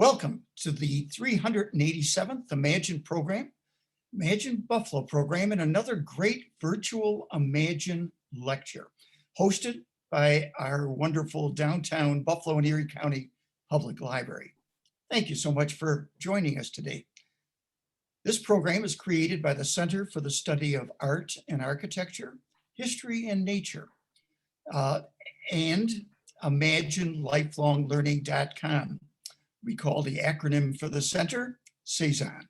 Welcome to the 387th Imagine program, Imagine Buffalo program, and another great virtual Imagine lecture hosted by our wonderful downtown Buffalo and Erie County Public Library. Thank you so much for joining us today. This program is created by the Center for the Study of Art and Architecture, History and Nature, and ImagineLifelongLearning.com. We call the acronym for the center CESAN.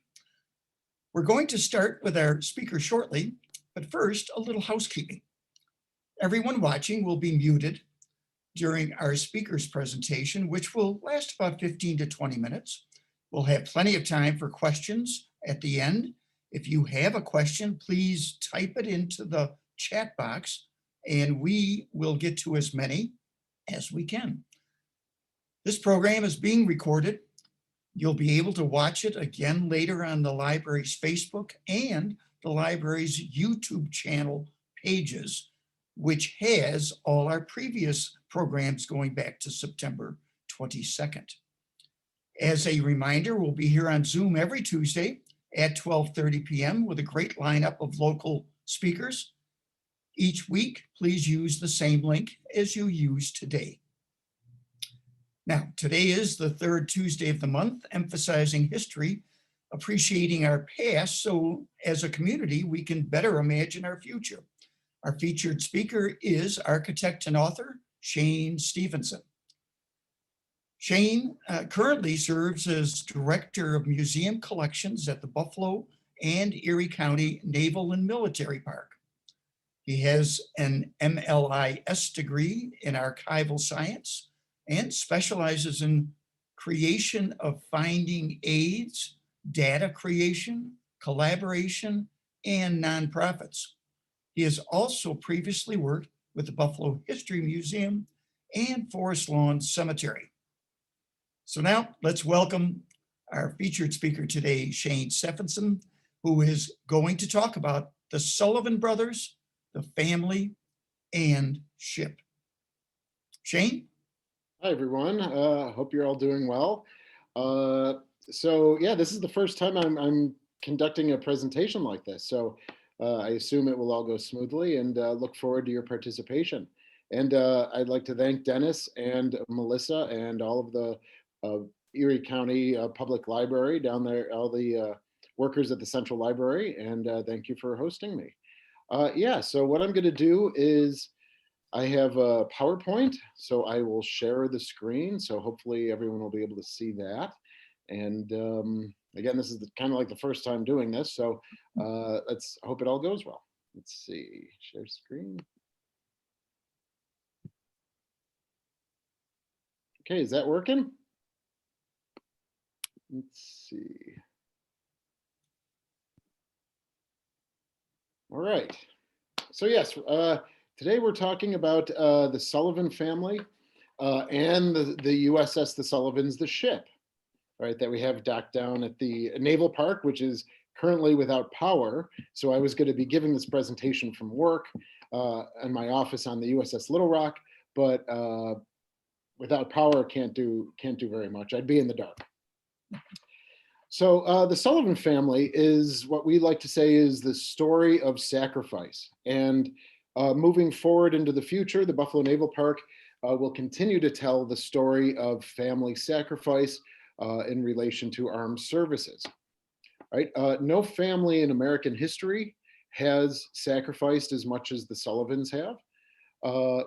We're going to start with our speaker shortly, but first, a little housekeeping. Everyone watching will be muted during our speaker's presentation, which will last about 15 to 20 minutes. We'll have plenty of time for questions at the end. If you have a question, please type it into the chat box and we will get to as many as we can. This program is being recorded. You'll be able to watch it again later on the library's Facebook and the library's YouTube channel pages, which has all our previous programs going back to September 22nd. As a reminder, we'll be here on Zoom every Tuesday at 12:30 p.m. with a great lineup of local speakers. Each week, please use the same link as you used today. Now, today is the third Tuesday of the month, emphasizing history, appreciating our past, so as a community, we can better imagine our future. Our featured speaker is architect and author, Shane Stephenson. Shane currently serves as Director of Museum Collections at the Buffalo and Erie County Naval and Military Park. He has an MLIS degree in archival science and specializes in creation of finding aids, data creation, collaboration, and nonprofits. He has also previously worked with the Buffalo History Museum and Forest Lawn Cemetery. So now let's welcome our featured speaker today, Shane Stephenson, who is going to talk about the Sullivan brothers, the family, and ship. Shane? Hi, everyone. Hope you're all doing well. So yeah, this is the first time I'm conducting a presentation like this. So I assume it will all go smoothly and look forward to your participation. And I'd like to thank Dennis and Melissa and all of the Erie County Public Library down there, all the workers at the Central Library, and thank you for hosting me. Yeah, so what I'm going to do is I have a PowerPoint, so I will share the screen. So hopefully everyone will be able to see that. And again, this is kind of like the first time doing this. So let's hope it all goes well. Let's see, share screen. Okay, is that working? Let's see. All right. So yes, today we're talking about the Sullivan family and the USS the Sullivans, the ship, right, that we have docked down at the Naval Park, which is currently without power. So I was going to be giving this presentation from work in my office on the USS Little Rock, but without power, can't do very much. I'd be in the dark. So the Sullivan family is what we like to say is the story of sacrifice. And moving forward into the future, the Buffalo Naval Park will continue to tell the story of family sacrifice in relation to armed services. Right? No family in American history has sacrificed as much as the Sullivans have.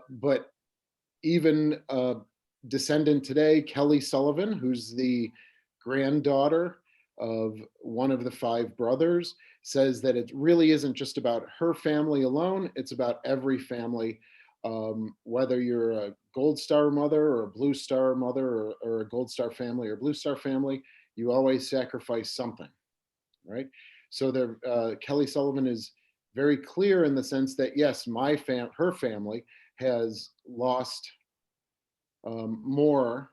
But even descendant today, Kelly Sullivan, who's the granddaughter of one of the five brothers, says that it really isn't just about her family alone, it's about every family, whether you're a Gold Star mother or a Blue Star mother or a Gold Star family or Blue Star family, you always sacrifice something, right? So Kelly Sullivan is very clear in the sense that yes, her family has lost more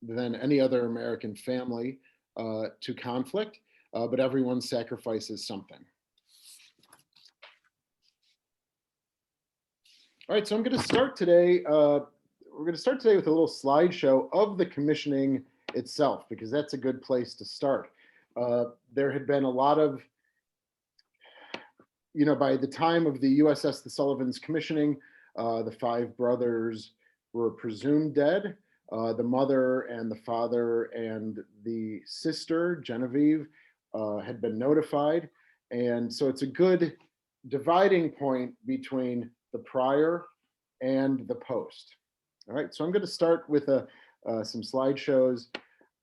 than any other American family to conflict, but everyone sacrifices something. All right, so I'm going to start today. We're going to start today with a little slideshow of the commissioning itself, because that's a good place to start. There had been a lot of, by the time of the USS the Sullivans commissioning, the 5 brothers were presumed dead. The mother and the father and the sister, Genevieve, had been notified. And so it's a good dividing point between the prior and the post. All right, so I'm going to start with some slideshows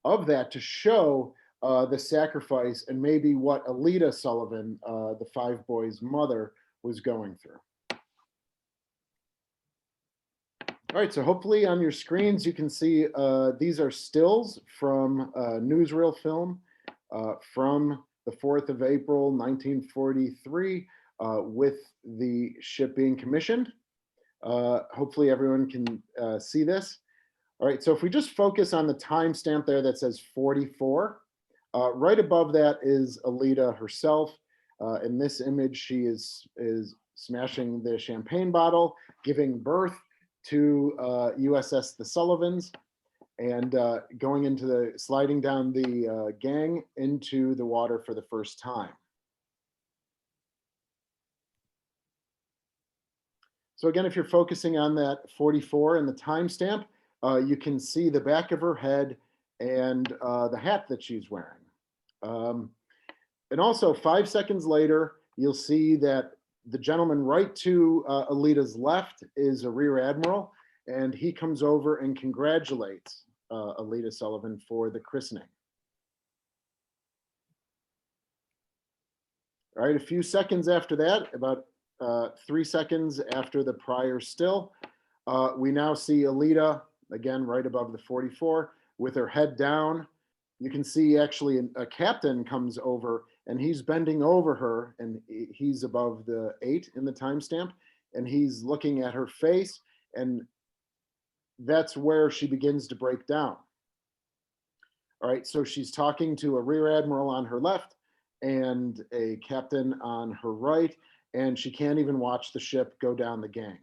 of that to show the sacrifice and maybe what Alida Sullivan, the 5 boys' mother, was going through. All right, so hopefully on your screens you can see these are stills from newsreel film from the 4th of April, 1943, with the ship being commissioned. Hopefully everyone can see this. All right, so if we just focus on the timestamp there that says 44, right above that is Alida herself. In this image, she is smashing the champagne bottle, giving birth to USS the Sullivans, and sliding down the gang into the water for the first time. So again, if you're focusing on that 44 and the timestamp, you can see the back of her head and the hat that she's wearing. And also 5 seconds later, you'll see that the gentleman right to Alida's left is a rear admiral, and he comes over and congratulates Alida Sullivan for the christening. All right, a few seconds after that, about 3 seconds after the prior still, we now see Alida, again, right above the 44, with her head down. You can see actually a captain comes over and he's bending over her, and he's above the 8 in the timestamp, and he's looking at her face, and that's where she begins to break down. All right, so she's talking to a rear admiral on her left and a captain on her right, and she can't even watch the ship go down the gang.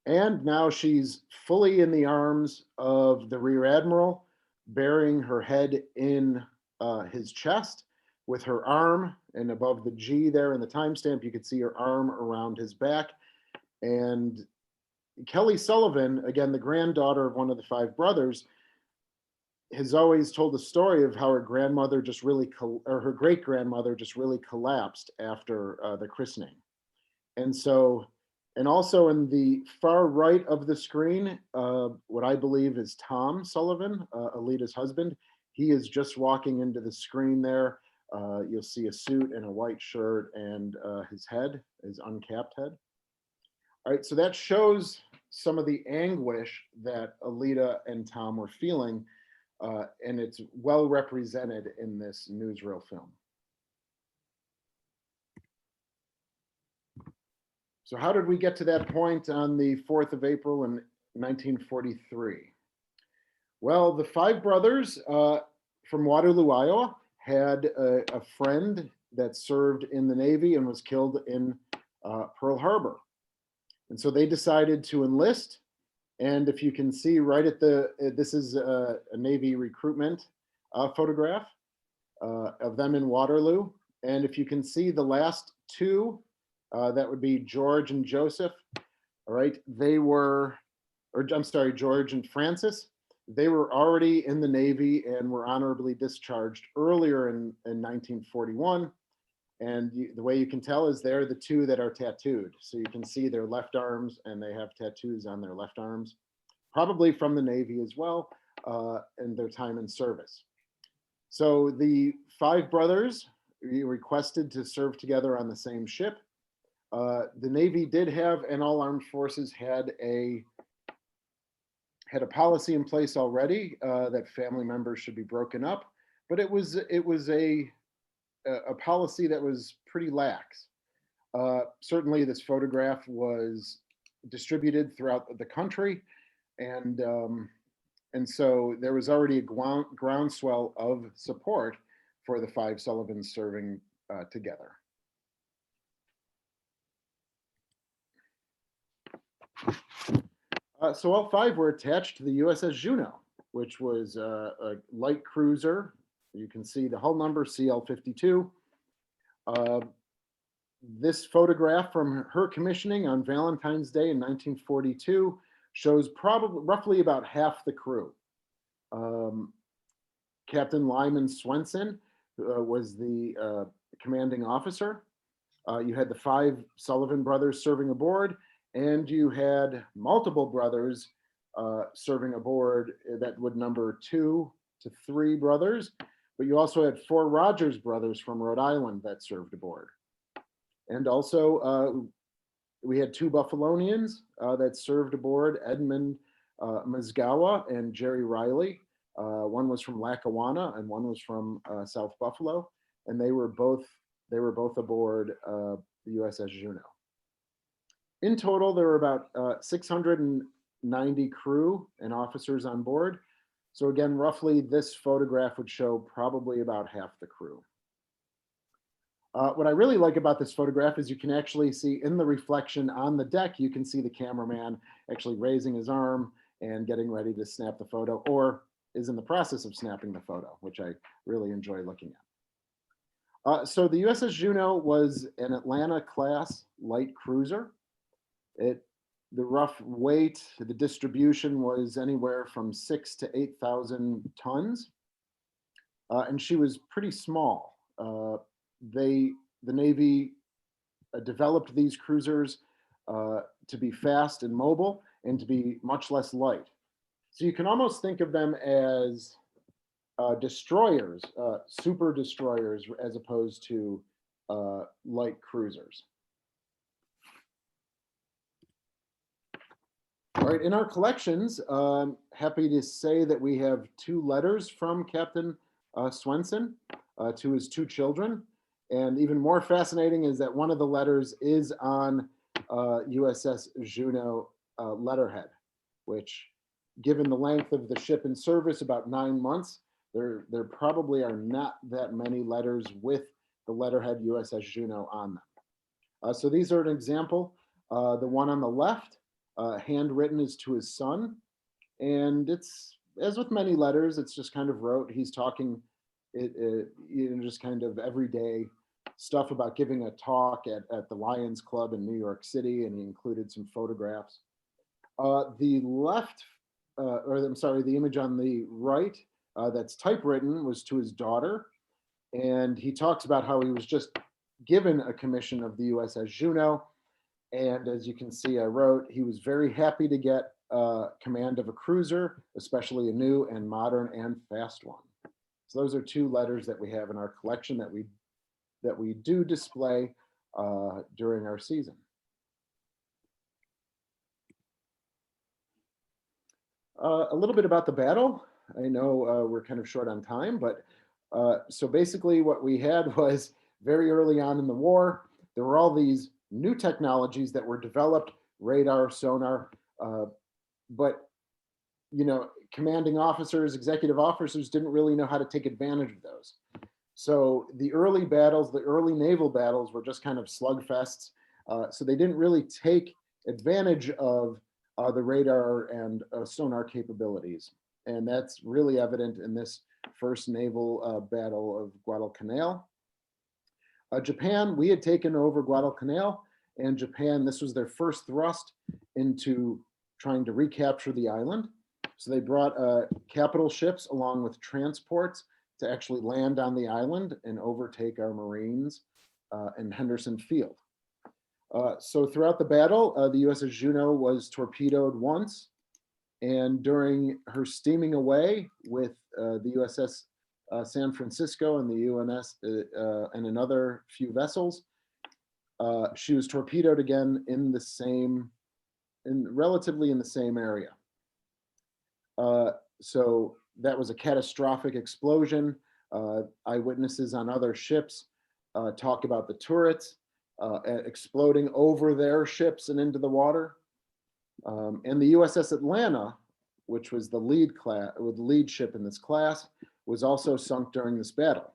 And now she's fully in the arms of the rear admiral, burying her head in his chest with her arm, and above the G there in the timestamp, you could see her arm around his back. And Kelly Sullivan, again, the granddaughter of one of the 5 brothers, has always told the story of how her grandmother just really, or her great grandmother just really collapsed after the christening. And so, and also in the far right of the screen, what I believe is Tom Sullivan, Alida's husband. He is just walking into the screen there. You'll see a suit and a white shirt, and his head, his uncapped head. All right, so that shows some of the anguish that Alida and Tom were feeling, and it's well represented in this newsreel film. So how did we get to that point on the 4th of April in 1943? Well, the 5 brothers from Waterloo, Iowa, had a friend that served in the Navy and was killed in Pearl Harbor. And so they decided to enlist. And if you can see right at this is a Navy recruitment photograph of them in Waterloo. And if you can see the last 2, that would be George and Joseph. All right, George and Francis. They were already in the Navy and were honorably discharged earlier in 1941. And the way you can tell is they're the 2 that are tattooed. So you can see their left arms, and they have tattoos on their left arms, probably from the Navy as well, and their time in service. So the 5 brothers requested to serve together on the same ship. The Navy did have, and all armed forces had a policy in place already that family members should be broken up, but it was a policy that was pretty lax. Certainly this photograph was distributed throughout the country, and so there was already a groundswell of support for the 5 Sullivans serving together. So all five were attached to the USS Juno, which was a light cruiser. You can see the hull number CL52. This photograph from her commissioning on Valentine's Day in 1942 shows probably roughly about half the crew. Captain Lyman Swenson was the commanding officer. You had the five Sullivan brothers serving aboard, and you had multiple brothers serving aboard that would number 2 to 3 brothers, but you also had 4 Rogers brothers from Rhode Island that served aboard. And also we had 2 Buffalonians that served aboard, Edmund Mazgawa and Jerry Riley. One was from Lackawanna and one was from South Buffalo, and they were both aboard the USS Juno. In total, there were about 690 crew and officers on board. So again, roughly this photograph would show probably about half the crew. What I really like about this photograph is you can actually see in the reflection on the deck, you can see the cameraman actually raising his arm and getting ready to snap the photo, or is in the process of snapping the photo, which I really enjoy looking at. So the USS Juno was an Atlanta class light cruiser. The rough weight, the distribution was anywhere from 6,000 to 8,000 tons. And she was pretty small. The Navy developed these cruisers to be fast and mobile and to be much less light. So you can almost think of them as destroyers, super destroyers, as opposed to light cruisers. All right, in our collections, happy to say that we have 2 letters from Captain Swenson to his 2 children. And even more fascinating is that one of the letters is on USS Juno letterhead, which, given the length of the ship in service, about 9 months, there probably are not that many letters with the letterhead USS Juno on them. So these are an example. The one on the left, handwritten, is to his son. And it's, as with many letters, it's just kind of rote. He's talking, just kind of everyday stuff about giving a talk at the Lions Club in New York City, and he included some photographs. The left, the image on the right that's typewritten was to his daughter, and he talks about how he was just given a commission of the USS Juno, and as you can see, I wrote, he was very happy to get command of a cruiser, especially a new and modern and fast one. So those are 2 letters that we have in our collection that we do display during our season. A little bit about the battle. I know we're kind of short on time, but so basically what we had was, very early on in the war, there were all these new technologies that were developed, radar, sonar, but commanding officers, executive officers didn't really know how to take advantage of those. So the early battles, the early naval battles, were just kind of slugfests. So they didn't really take advantage of the radar and sonar capabilities. And that's really evident in this first naval battle of Guadalcanal. Japan, we had taken over Guadalcanal, and Japan, this was their first thrust into trying to recapture the island. So they brought capital ships along with transports to actually land on the island and overtake our Marines in Henderson Field. So throughout the battle, the USS Juno was torpedoed once, and during her steaming away with the USS San Francisco and the UNS and another few vessels, she was torpedoed again in the same, relatively in the same area. So that was a catastrophic explosion. Eyewitnesses on other ships talk about the turrets exploding over their ships and into the water. And the USS Atlanta, which was the lead ship in this class, was also sunk during this battle.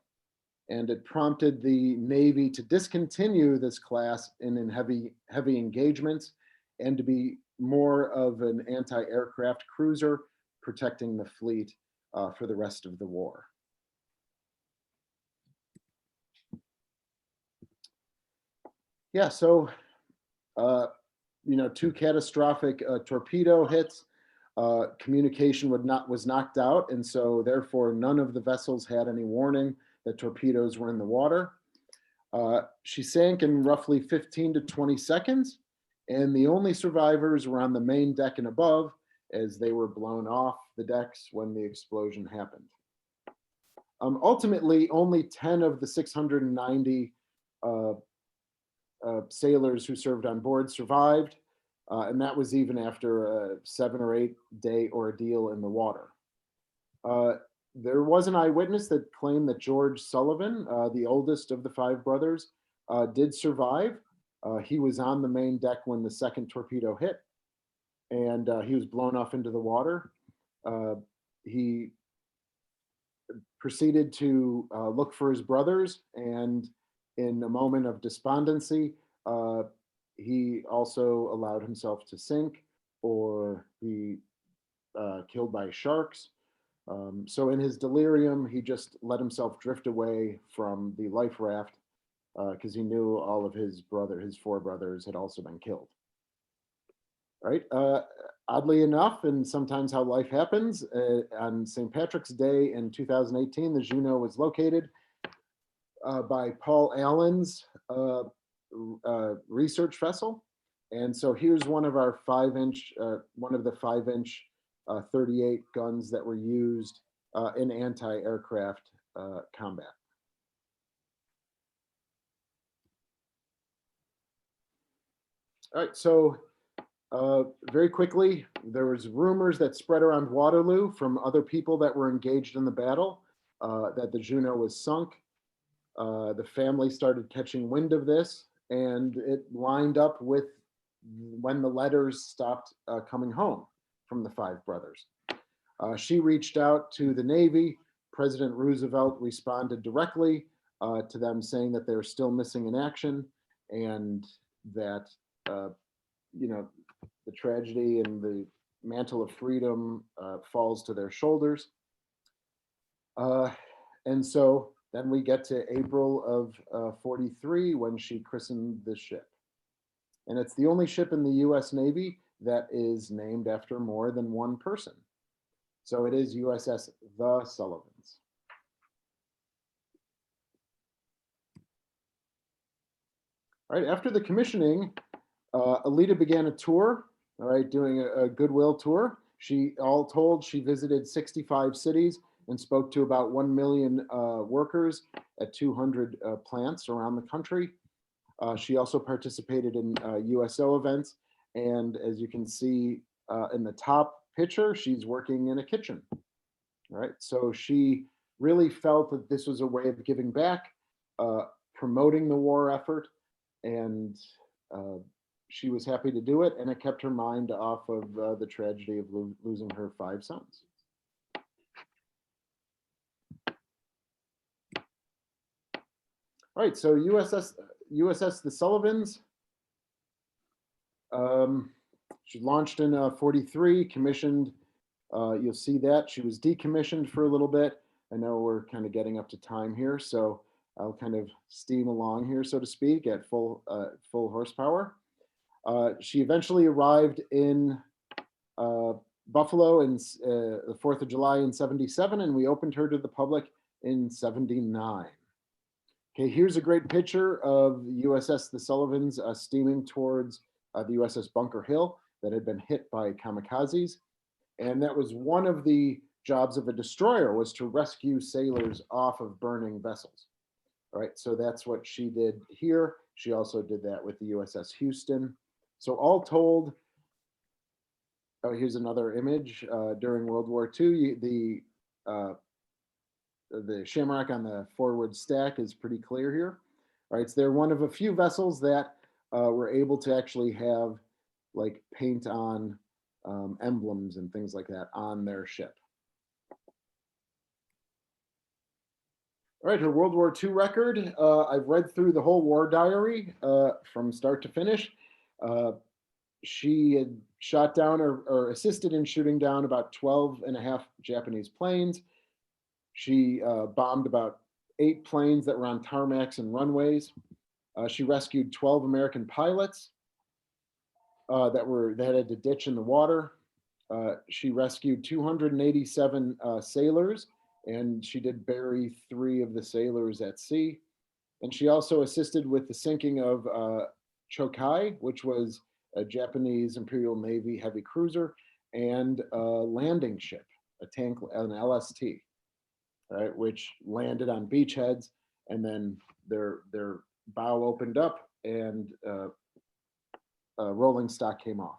And it prompted the Navy to discontinue this class in heavy engagements and to be more of an anti-aircraft cruiser protecting the fleet for the rest of the war. Yeah, so, two catastrophic torpedo hits. Communication was knocked out, and so therefore none of the vessels had any warning that torpedoes were in the water. She sank in roughly 15 to 20 seconds, and the only survivors were on the main deck and above, as they were blown off the decks when the explosion happened. Ultimately, only 10 of the 690 sailors who served on board survived, and that was even after a 7 or 8 day ordeal in the water. There was an eyewitness that claimed that George Sullivan, the oldest of the 5 brothers, did survive. He was on the main deck when the second torpedo hit, and he was blown off into the water. He proceeded to look for his brothers, and in a moment of despondency, he also allowed himself to sink or be killed by sharks. So in his delirium, he just let himself drift away from the life raft because he knew all of his 4 brothers had also been killed. Right? Oddly enough, and sometimes how life happens, on St. Patrick's Day in 2018, the Juno was located by Paul Allen's research vessel. And so here's one of our 5-inch, one of the 5-inch 38 guns that were used in anti-aircraft combat. All right, so very quickly, there was rumors that spread around Waterloo from other people that were engaged in the battle that the Juno was sunk. The family started catching wind of this, and it lined up with when the letters stopped coming home from the 5 brothers. She reached out to the Navy. President Roosevelt responded directly to them, saying that they were still missing in action, and that the tragedy and the mantle of freedom falls to their shoulders. And so then we get to April of 43 when she christened the ship. And it's the only ship in the US Navy that is named after more than one person. So it is USS the Sullivans. All right, after the commissioning, Alita began a tour, all right, doing a Goodwill Tour. All told, she visited 65 cities and spoke to about 1 million workers at 200 plants around the country. She also participated in USO events. And as you can see in the top picture, she's working in a kitchen. All right, so she really felt that this was a way of giving back, promoting the war effort, and she was happy to do it, and it kept her mind off of the tragedy of losing her 5 sons. All right, so USS the Sullivans. She launched in 43, commissioned. You'll see that she was decommissioned for a little bit. I know we're kind of getting up to time here, so I'll kind of steam along here, so to speak, at full horsepower. She eventually arrived in Buffalo in the 4th of July in 77, and we opened her to the public in 79. Okay, here's a great picture of USS the Sullivans steaming towards the USS Bunker Hill that had been hit by kamikazes. And that was one of the jobs of a destroyer, was to rescue sailors off of burning vessels. All right, so that's what she did here. She also did that with the USS Houston. So all told, oh, here's another image during World War II. The shamrock on the forward stack is pretty clear here. All right, so they're one of a few vessels that were able to actually have like paint on emblems and things like that on their ship. All right, her World War II record. I've read through the whole war diary from start to finish. she had shot down or assisted in shooting down about 12.5 Japanese planes. She bombed about 8 planes that were on tarmacs and runways. She rescued 12 American pilots that had to ditch in the water. She rescued 287 sailors, and she did bury 3 of the sailors at sea. And she also assisted with the sinking of Chokai, which was a Japanese Imperial Navy heavy cruiser, and a landing ship, an LST, right, which landed on beachheads, and then their bow opened up and rolling stock came off.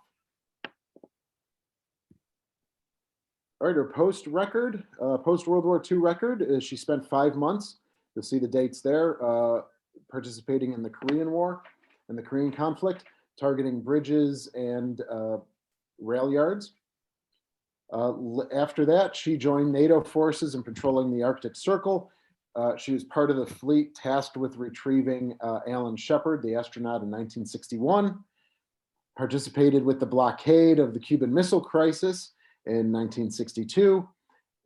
All right, her post-World War II record is she spent 5 months. You'll see the dates there, participating in the Korean War and the Korean conflict, targeting bridges and rail yards. After that, she joined NATO forces in patrolling the Arctic Circle. She was part of the fleet tasked with retrieving Alan Shepard, the astronaut, in 1961. Participated with the blockade of the Cuban Missile Crisis in 1962,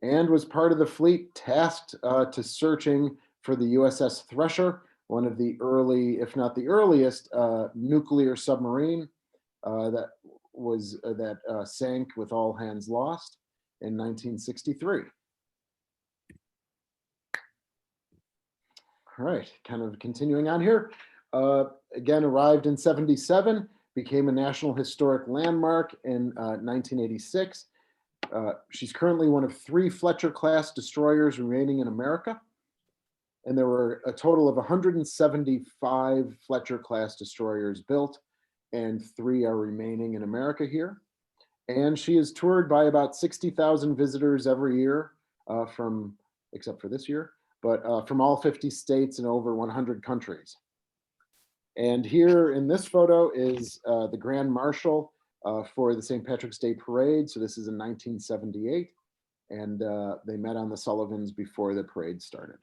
and was part of the fleet tasked to searching for the USS Thresher, one of the early, if not the earliest, nuclear submarine that sank with all hands lost in 1963. All right, kind of continuing on here. Again, arrived in 77, became a National Historic Landmark in 1986. She's currently one of 3 Fletcher-class destroyers remaining in America. And there were a total of 175 Fletcher-class destroyers built, and 3 are remaining in America here. And she is toured by about 60,000 visitors every year except for this year, but from all 50 states and over 100 countries. And here in this photo is the Grand Marshal for the St. Patrick's Day Parade. So this is in 1978, and they met on the Sullivans before the parade started.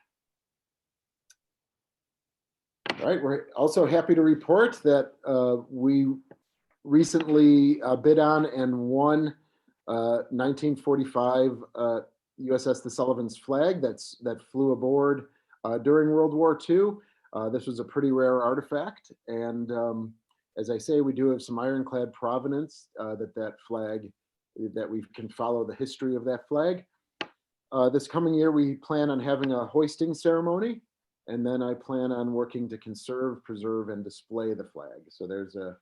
All right, we're also happy to report that we recently bid on and won 1945 USS the Sullivans Flag that flew aboard during World War II. This was a pretty rare artifact, and as I say, we do have some ironclad provenance that flag, that we can follow the history of that flag. This coming year, we plan on having a hoisting ceremony, and then I plan on working to conserve, preserve, and display the flag. So there's a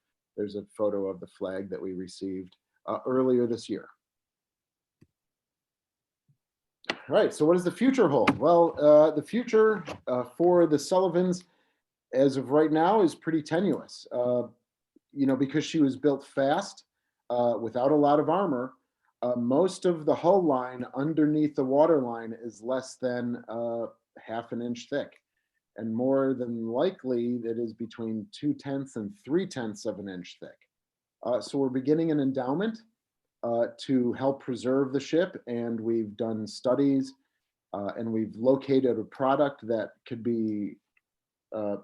photo of the flag that we received earlier this year. All right, so what does the future hold? Well, the future for the Sullivans, as of right now, is pretty tenuous. Because she was built fast, without a lot of armor, most of the hull line underneath the waterline is less than ½ an inch thick. And more than likely, it is between 2/10 and 3/10 of an inch thick. So we're beginning an endowment to help preserve the ship, and we've done studies, and we've located a product that could be, for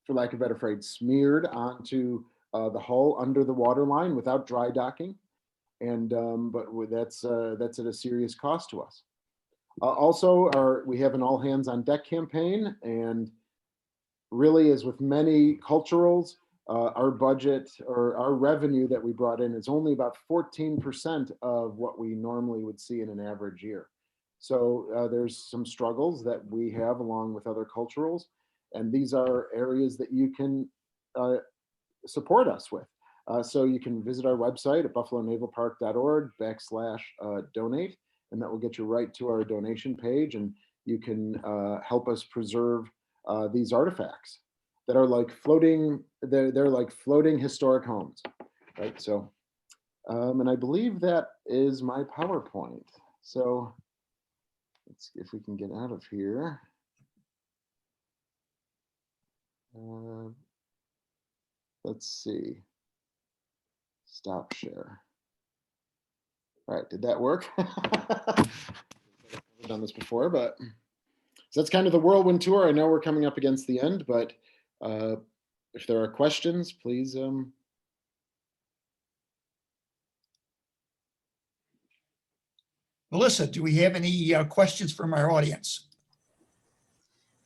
lack of a better phrase, smeared onto the hull under the waterline without dry docking, and but that's at a serious cost to us. Also, we have an all hands on deck campaign, and really, as with many culturals, our budget or our revenue that we brought in is only about 14% of what we normally would see in an average year. So there's some struggles that we have along with other culturals, and these are areas that you can support us with. So you can visit our website at buffalonavalpark.org/donate, and that will get you right to our donation page, and you can help us preserve these artifacts that are like floating, they're like floating historic homes, right? So, and I believe that is my PowerPoint. So let's see if we can get out of here. Let's see. Stop share. All right, did that work? I've done this before, but so that's kind of the whirlwind tour. I know we're coming up against the end, but if there are questions, please Melissa, do we have any questions from our audience?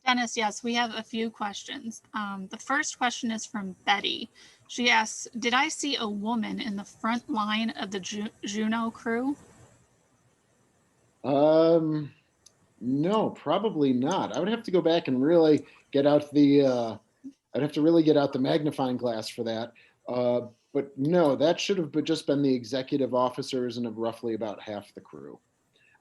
Dennis, yes, we have a few questions. The first question is from Betty. She asks, did I see a woman in the front line of the Juno crew? No, probably not. I would have to go back and really get out the, I'd have to really get out the magnifying glass for that. But no, that should have just been the executive officers and of roughly about half the crew.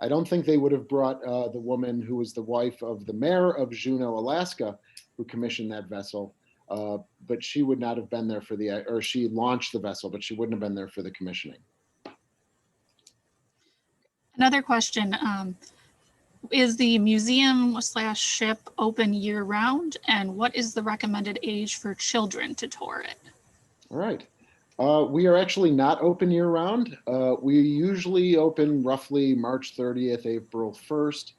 I don't think they would have brought the woman who was the wife of the mayor of Juneau, Alaska, who commissioned that vessel. But she would not have been there for or she launched the vessel, but she wouldn't have been there for the commissioning. Another question, is the museum/ship open year round? And what is the recommended age for children to tour it? All right. We are actually not open year round. We usually open roughly March 30th, April 1st,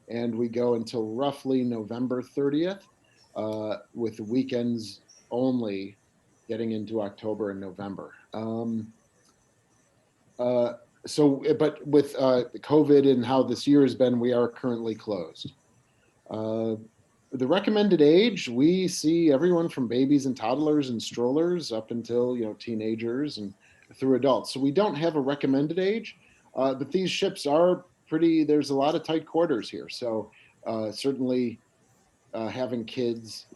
and we go until roughly November 30th, with weekends only getting into October and November. But with COVID and how this year has been, we are currently closed. The recommended age, we see everyone from babies and toddlers and strollers up until, teenagers and through adults. So we don't have a recommended age, but these ships are there's a lot of tight quarters here. So certainly having kids,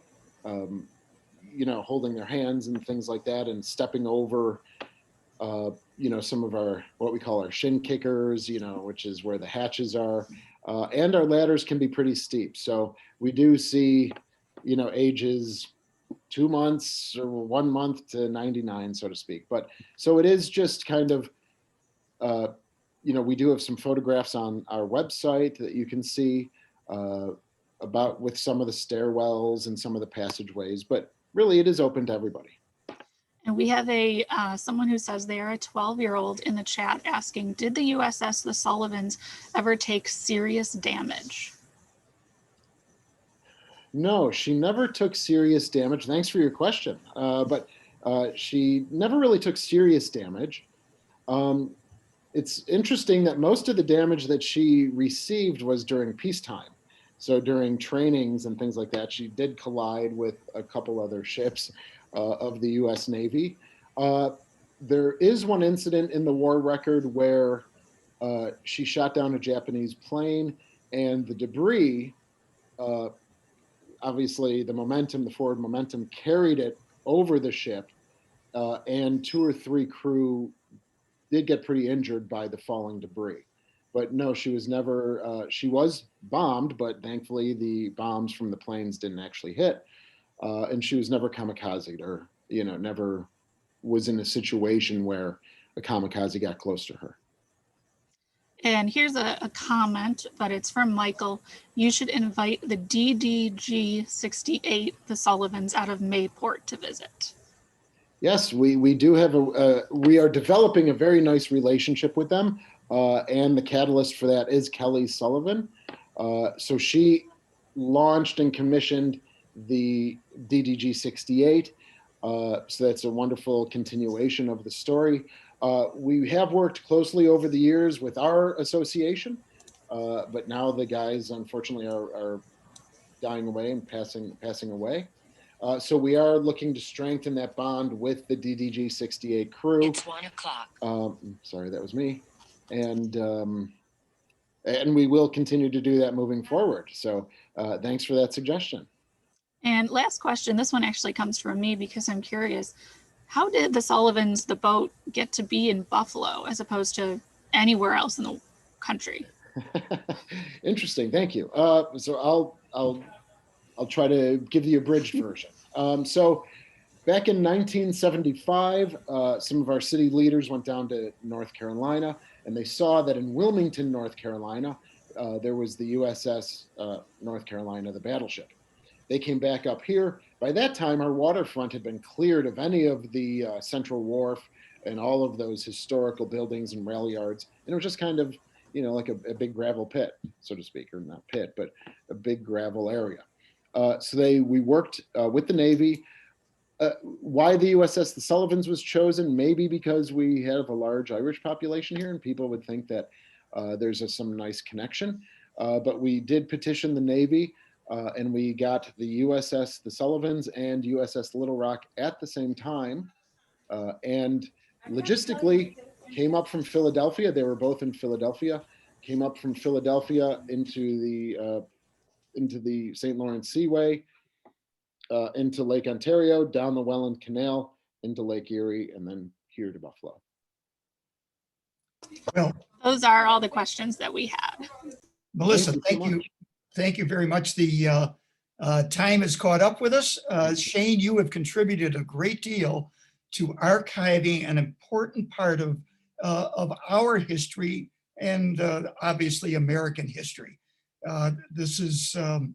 holding their hands and things like that and stepping over, some of what we call our shin kickers, which is where the hatches are. And our ladders can be pretty steep. So we do see, ages 2 months or 1 month to 99, so to speak. But so it is just kind of, we do have some photographs on our website that you can see about with some of the stairwells and some of the passageways, but really it is open to everybody. And we have someone who says they are a 12-year-old in the chat asking, did the USS the Sullivans ever take serious damage? No, she never took serious damage. Thanks for your question. But she never really took serious damage. It's interesting that most of the damage that she received was during peacetime. So during trainings and things like that, she did collide with a couple other ships of the US Navy. There is one incident in the war record where she shot down a Japanese plane and the debris, obviously the forward momentum carried it over the ship, and 2 or 3 crew did get pretty injured by the falling debris. But no, she was never, she was bombed, but thankfully the bombs from the planes didn't actually hit. And she was never kamikazed or, never was in a situation where a kamikaze got close to her. And here's a comment, but it's from Michael. You should invite the DDG-68, the Sullivans, out of Mayport to visit. Yes, we do have we are developing a very nice relationship with them. And the catalyst for that is Kelly Sullivan. So she launched and commissioned the DDG-68. So that's a wonderful continuation of the story. We have worked closely over the years with our association, but now the guys unfortunately are dying away and passing away. So we are looking to strengthen that bond with the DDG-68 crew. It's 1 o'clock. Sorry, that was me. And we will continue to do that moving forward. So thanks for that suggestion. And last question, this one actually comes from me because I'm curious. How did the Sullivans, the boat, get to be in Buffalo as opposed to anywhere else in the country? Interesting, thank you. So I'll try to give the abridged version. So back in 1975, some of our city leaders went down to North Carolina, and they saw that in Wilmington, North Carolina, there was the USS North Carolina, the battleship. They came back up here. By that time, our waterfront had been cleared of any of the Central Wharf and all of those historical buildings and rail yards. And it was just kind of, like a big gravel pit, so to speak, or not pit, but a big gravel area. So we worked with the Navy. Why the USS the Sullivans was chosen, maybe because we have a large Irish population here and people would think that there's some nice connection. But we did petition the Navy, and we got the USS the Sullivans and USS Little Rock at the same time, and logistically came up from Philadelphia. They were both in Philadelphia. Came up from Philadelphia into the St. Lawrence Seaway, into Lake Ontario, down the Welland Canal, into Lake Erie, and then here to Buffalo. Well, Those are all the questions that we had. Melissa, Thank you so thank you. much. Thank you very much. The time has caught up with us. Shane, you have contributed a great deal to archiving an important part of our history and obviously American history. This is the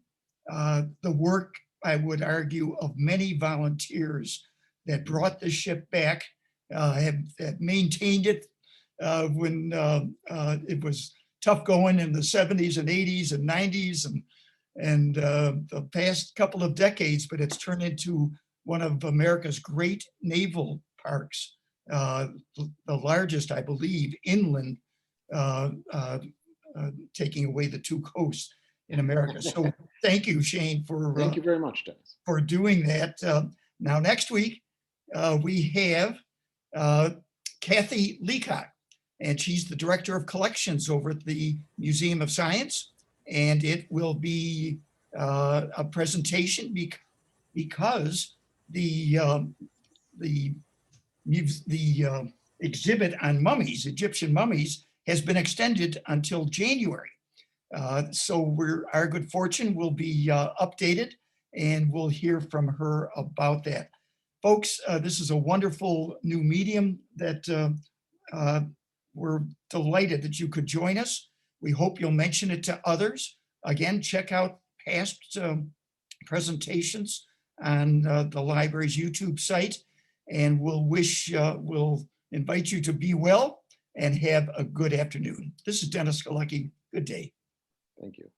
work, I would argue, of many volunteers that brought the ship back, have maintained it when it was tough going in the 70s and 80s and 90s and the past couple of decades, but it's turned into one of America's great naval parks, the largest, I believe, inland, taking away the two coasts in America. So thank you, Shane, Thank you very much, Dennis. for doing that. Now, next week, we have Kathy Leacock, and she's the Director of Collections over at the Museum of Science. And it will be a presentation because the exhibit on mummies, Egyptian mummies, has been extended until January. So our good fortune will be updated, and we'll hear from her about that. Folks, this is a wonderful new medium that we're delighted that you could join us. We hope you'll mention it to others. Again, check out past presentations on the library's YouTube site, and we'll invite you to be well and have a good afternoon. This is Dennis Galucki. Good day. Thank you.